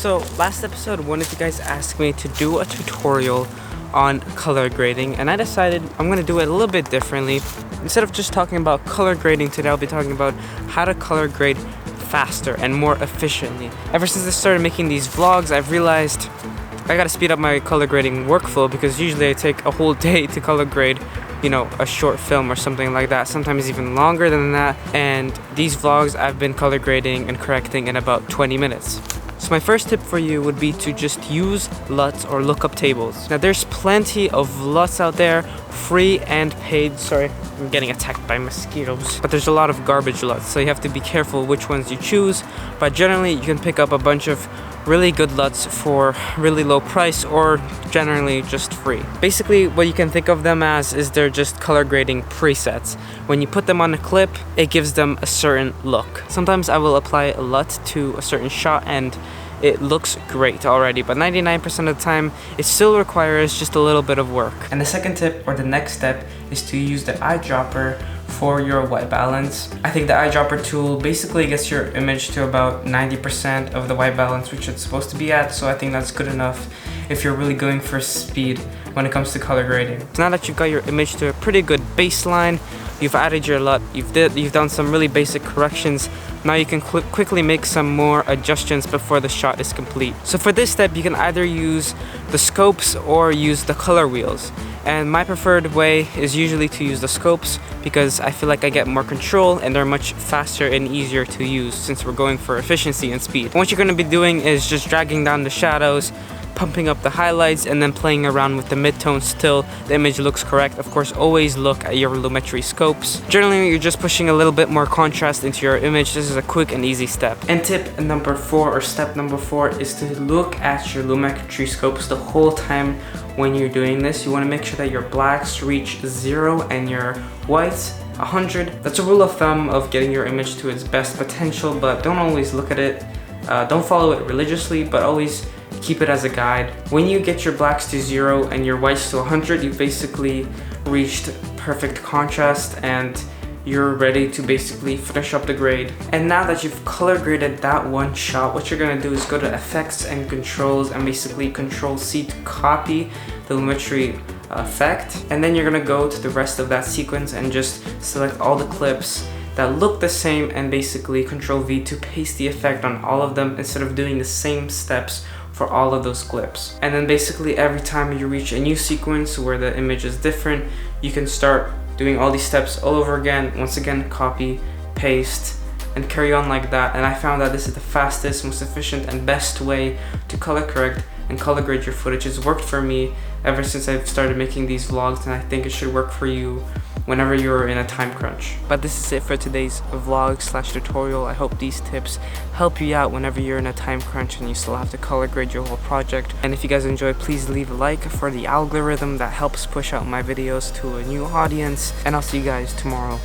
So last episode, one of you guys asked me to do a tutorial on color grading, and I decided I'm going to do it a little bit differently. Instead of just talking about color grading today, I'll be talking about how to color grade faster and more efficiently. Ever since I started making these vlogs, I've realized I gotta speed up my color grading workflow, because usually I take a whole day to color grade, you know, a short film or something like that, sometimes even longer than that. And these vlogs I've been color grading and correcting in about 20 minutes. So my first tip for you would be to just use LUTs or lookup tables. Now there's plenty of LUTs out there, free and paid. Sorry, I'm getting attacked by mosquitoes. But there's a lot of garbage LUTs, so you have to be careful which ones you choose. But generally you can pick up a bunch of really good LUTs for really low price, or generally just free. Basically what you can think of them as is they're just color grading presets. When you put them on a clip, it gives them a certain look. Sometimes I will apply a LUT to a certain shot and it looks great already, but 99% of the time it still requires just a little bit of work. And the second tip, or the next step, is to use the eyedropper for your white balance. I think the eyedropper tool basically gets your image to about 90% of the white balance which it's supposed to be at, so I think that's good enough if you're really going for speed when it comes to color grading. So now that you've got your image to a pretty good baseline, you've added your LUT, you've done some really basic corrections, now you can quickly make some more adjustments before the shot is complete. So for this step, you can either use the scopes or use the color wheels. And my preferred way is usually to use the scopes, because I feel like I get more control and they're much faster and easier to use since we're going for efficiency and speed. What you're going to be doing is just dragging down the shadows, pumping up the highlights, and then playing around with the midtones till the image looks correct. Of course, always look at your lumetri scopes. Generally, you're just pushing a little bit more contrast into your image. This is a quick and easy step. And tip number 4, or step number 4, is to look at your lumetri scopes the whole time when you're doing this. You want to make sure that your blacks reach 0 and your whites 100. That's a rule of thumb of getting your image to its best potential, but don't always look at it. Don't follow it religiously, but always keep it as a guide. When you get your blacks to 0 and your whites to 100, you've basically reached perfect contrast and you're ready to basically finish up the grade. And now that you've color graded that one shot, what you're gonna do is go to effects and controls and basically Control C to copy the lumetri effect. And then you're gonna go to the rest of that sequence and just select all the clips that look the same and basically Control V to paste the effect on all of them instead of doing the same steps for all of those clips. And then basically every time you reach a new sequence where the image is different, you can start doing all these steps all over again. Once again, copy, paste, and carry on like that. And I found that this is the fastest, most efficient, and best way to color correct and color grade your footage. It's worked for me ever since I've started making these vlogs, and I think it should work for you whenever you're in a time crunch. But this is it for today's vlog / tutorial. I hope these tips help you out whenever you're in a time crunch and you still have to color grade your whole project. And if you guys enjoyed, please leave a like for the algorithm that helps push out my videos to a new audience. And I'll see you guys tomorrow.